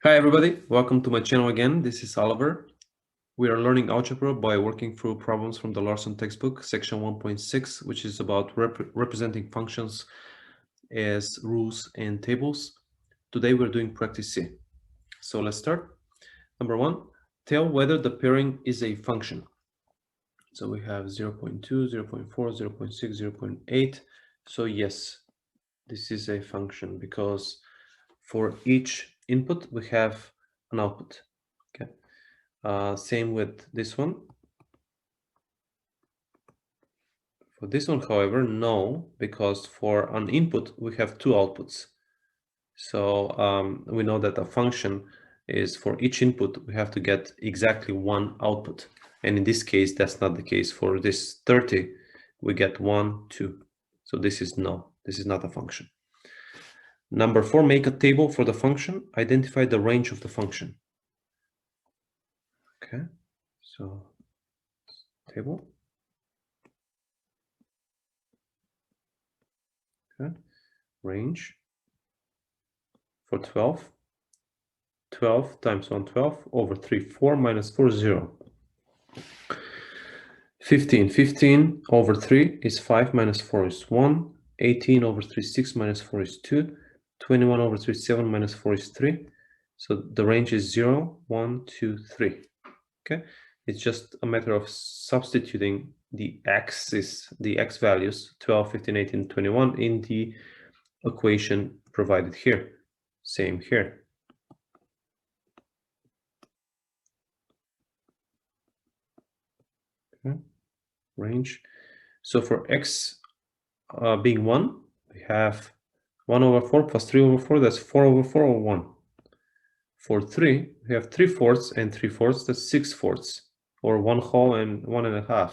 Hi everybody, welcome to my channel again. This is Oliver. We are learning algebra by working through problems from the Larson textbook, section 1.6, which is about representing functions as rules and tables. Today we're doing practice C. So let's start. Number one, tell whether the pairing is a function. So we have 0.2, 0.4, 0.6, 0.8. So yes, this is a function because for each input we have an output. Okay. Same with this one. For this one, however, no, because for an input we have two outputs. So we know that a function is for each input we have to get exactly one output. And in this case, that's not the case. For this 30, we get 1, 2. So this is no, this is not a function. Number 4, make a table for the function. Identify the range of the function. Okay, so table. Okay, range for 12. 12 times 1, 12 over 3, 4 minus 4, 0. 15 over 3 is 5 minus 4 is 1. 18 over 3 is 6 minus 4 is 2. 21 over 3 is 7 minus 4 is 3. So the range is 0, 1, 2, 3. Okay, it's just a matter of substituting the x values 12, 15, 18, 21 in the equation provided here. Same here. Okay. Range. So for x being 1, we have 1 over 4 plus 3 over 4, that's 4 over 4 over 1. For 3, we have 3 fourths and 3 fourths, that's 6 fourths, or 1 whole and 1.5.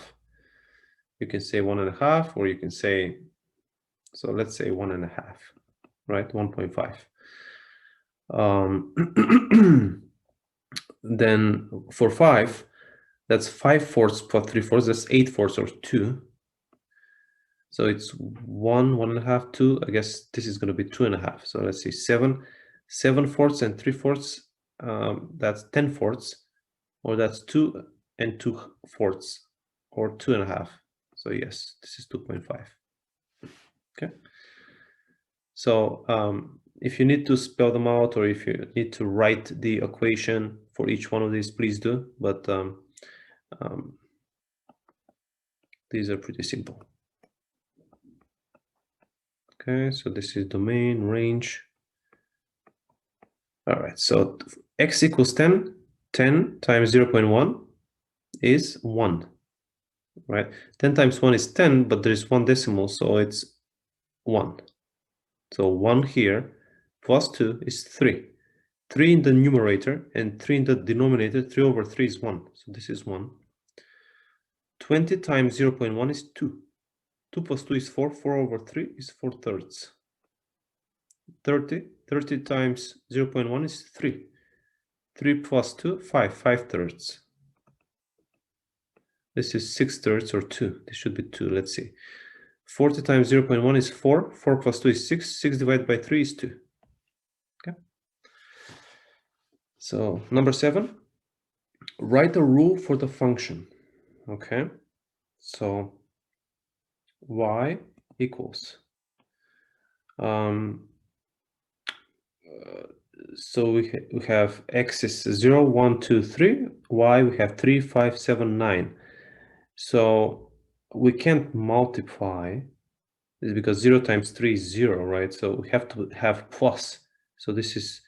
You can say 1.5, or you can say, so let's say 1.5, right? 1.5. Then for 5, that's 5 fourths plus 3 fourths, that's 8 fourths, or 2. So it's 1, 1.5, 2. I guess this is going to be 2.5. So let's see, 7 fourths and 3 fourths. That's 10 fourths, or that's 2 and 2 fourths, or 2.5. So yes, this is 2.5. Okay. So if you need to spell them out, or if you need to write the equation for each one of these, please do. But these are pretty simple. Okay, so this is domain, range. All right, so x equals 10. 10 times 0.1 is 1, right? 10 times 1 is 10, but there is one decimal, so it's 1. So 1 here plus 2 is 3. 3 in the numerator and 3 in the denominator. 3 over 3 is 1, so this is 1. 20 times 0.1 is 2. 2 plus 2 is 4. 4 over 3 is 4 thirds. 30 times 0.1 is 3. 3 plus 2, 5 thirds. This is 6 thirds, or 2. This should be 2. Let's see. 40 times 0.1 is 4. 4 plus 2 is 6. 6 divided by 3 is 2. Okay. So number 7, write a rule for the function. Okay. So y equals. So we have x is 0, 1, 2, 3. Y we have 3, 5, 7, 9. So we can't multiply this because 0 times 3 is 0, right? So we have to have plus. So this is,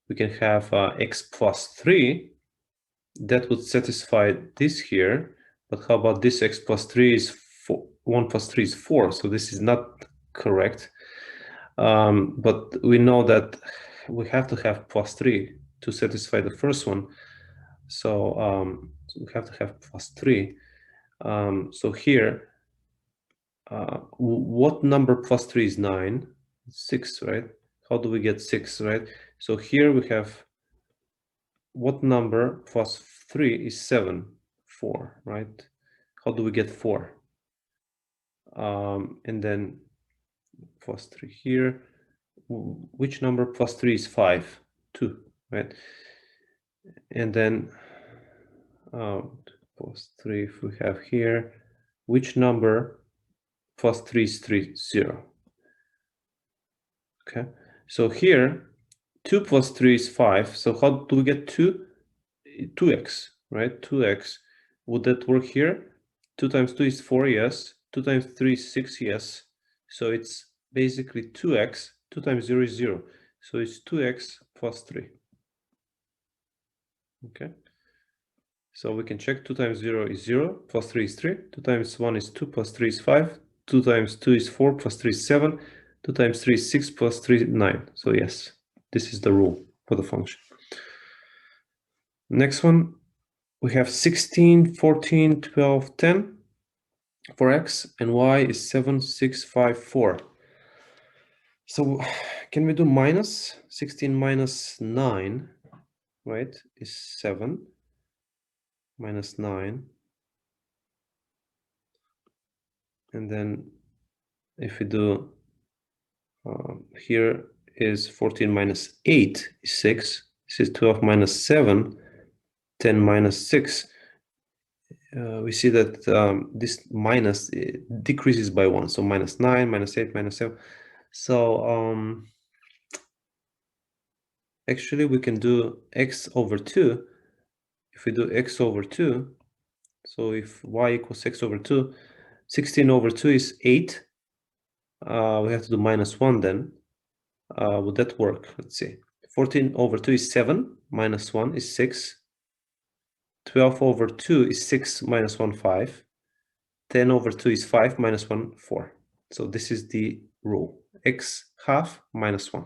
we can have x plus 3. That would satisfy this here. But how about this? X plus 3 is 4. 1 plus 3 is 4. So this is not correct. But we know that we have to have plus 3 to satisfy the first one. So we have to have plus 3. So here, what number plus 3 is 9? 6, right? How do we get 6, right? So here we have, what number plus 3 is 7? 4, right? How do we get 4? And then plus 3 here. Which number plus 3 is 5? 2, right? And then plus 3, if we have here, which number plus 3 is 0? Okay, so here 2 plus 3 is 5. So how do we get 2? 2x, right? 2x. Would that work here? 2 times 2 is 4, yes. 2 times 3 is 6, yes. So it's basically 2x. 2 times 0 is 0. So it's 2x plus 3. Okay. So we can check 2 times 0 is 0, plus 3 is 3. 2 times 1 is 2, plus 3 is 5. 2 times 2 is 4, plus 3 is 7. 2 times 3 is 6, plus 3 is 9. So yes, this is the rule for the function. Next one, we have 16, 14, 12, 10 for x, and y is 7, 6, 5, 4. So can we do minus? 16 minus 9, right, is 7, minus 9. And then if we do here is 14 minus 8 is 6. This is 12 minus 7, 10 minus 6. We see that this minus decreases by 1. So minus 9, minus 8, minus 7. So actually we can do x over 2. If we do x over 2, so if y equals x over 2, 16 over 2 is 8. We have to do minus 1 then. Would that work? Let's see. 14 over 2 is 7, minus 1 is 6. 12 over 2 is 6 minus 1, 5. 10 over 2 is 5 minus 1, 4. So this is the rule. X half minus 1.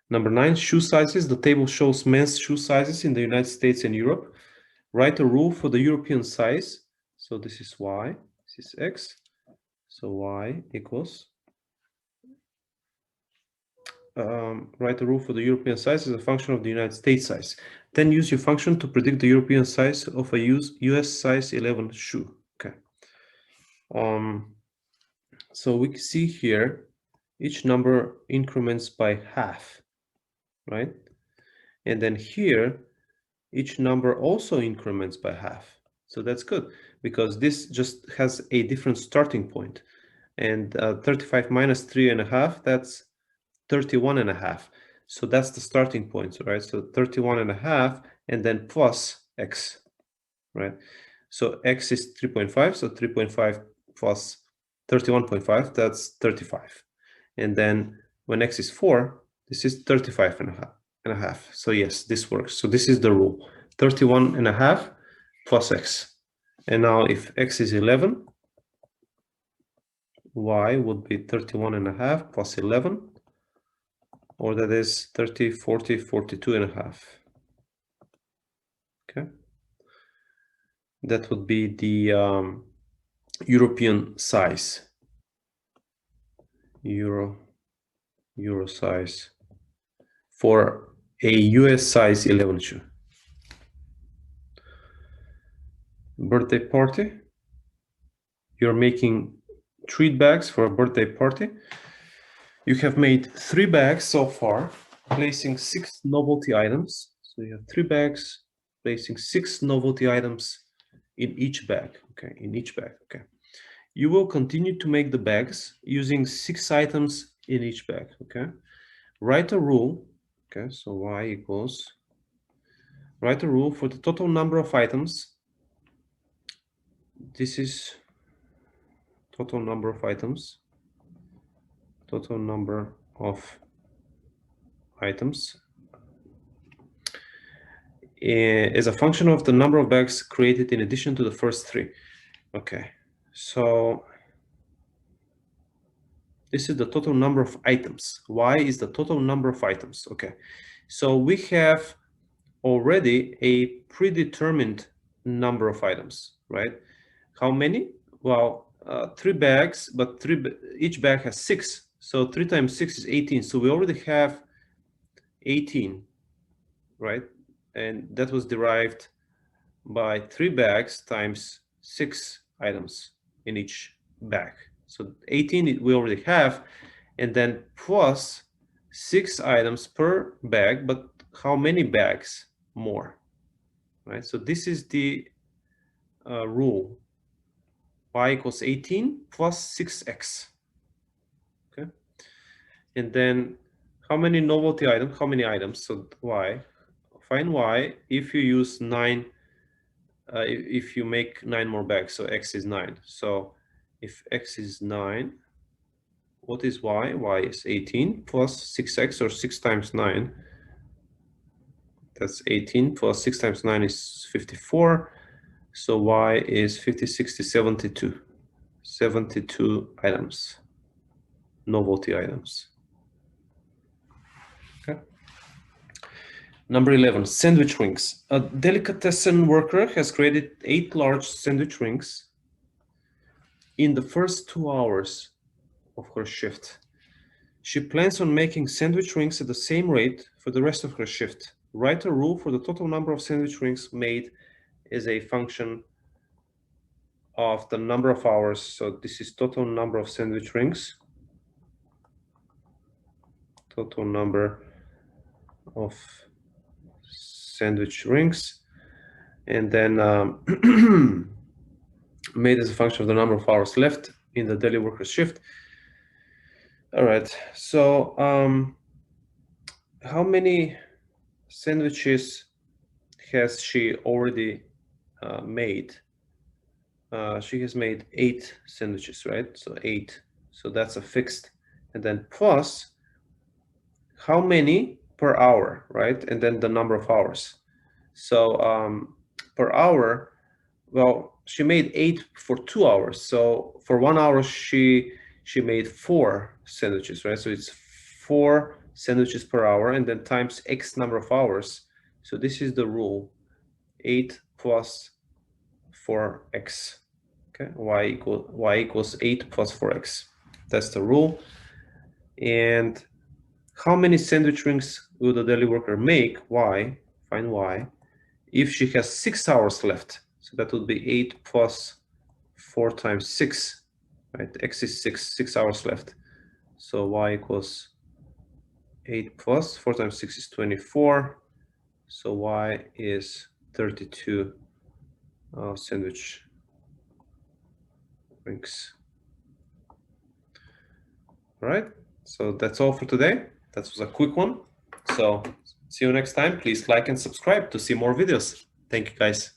Number 9, shoe sizes. The table shows men's shoe sizes in the United States and Europe. Write a rule for the European size. So this is y, this is x. So y equals, write a rule for the European size as a function of the United States size. Then use your function to predict the European size of a US size 11 shoe. Okay. So we can see here each number increments by half, right? And then here each number also increments by half. So that's good because this just has a different starting point. And 35 minus 3.5, that's 31.5. So that's the starting point, right? So 31.5 and then plus x, right? So x is 3.5, so 3.5 plus 31.5, that's 35. And then when x is 4, this is 35.5. So yes, this works. So this is the rule. 31.5 plus x. And now if x is 11, y would be 31.5 plus 11, or that is 30, 40, 42.5. Okay. That would be the European size. Euro size for a US size 11 shoe. Birthday party. You're making treat bags for a birthday party. You have made 3 bags so far, placing 6 novelty items. So you have 3 bags, placing 6 novelty items in each bag. Okay, in each bag. Okay. You will continue to make the bags using 6 items in each bag. Okay. Write a rule. Okay, so y equals, write a rule for the total number of items. This is total number of items. Total number of items is a function of the number of bags created in addition to the first 3. Okay, so this is the total number of items. Y is the total number of items. Okay, so we have already a predetermined number of items, right? How many? Well, 3 bags, but each bag has 6. So 3 times 6 is 18. So we already have 18, right? And that was derived by 3 bags times 6 items in each bag. So 18 we already have, and then plus 6 items per bag, but how many bags more, right? So this is the rule. Y equals 18 plus 6x, okay? And then how many novelty items, how many items? So Y, find Y if you use 9, if you make 9 more bags, so X is 9. So if X is 9, what is Y? Y is 18 plus 6x, or 6 times 9. That's 18 plus 6 times 9 is 54. So Y is 50, 60, 72. 72 items, novelty items. Okay. Number 11, sandwich rings. A delicatessen worker has created 8 large sandwich rings in the first 2 hours of her shift. She plans on making sandwich rings at the same rate for the rest of her shift. Write a rule for the total number of sandwich rings made as a function of the number of hours. So this is total number of sandwich rings. Total number of sandwich rings. And then made as a function of the number of hours left in the daily worker's shift. All right, so how many sandwiches has she already made? She has made 8 sandwiches, right? So 8, so that's a fixed. And then plus how many per hour, right? And then the number of hours. So per hour, well, she made 8 for 2 hours. So for 1 hour, she made 4 sandwiches, right? So it's 4 sandwiches per hour, and then times X number of hours. So this is the rule, 8 plus 4x. Okay, y equals 8 plus 4x. That's the rule. And how many sandwich rings will the daily worker make? Y, find Y, if she has 6 hours left. So that would be 8 plus 4 times 6, right? X is 6 hours left. So Y equals 8 plus 4 times 6 is 24. So Y is 32 sandwich rings. All right, so that's all for today. That was a quick one. So see you next time. Please like and subscribe to see more videos. Thank you, guys.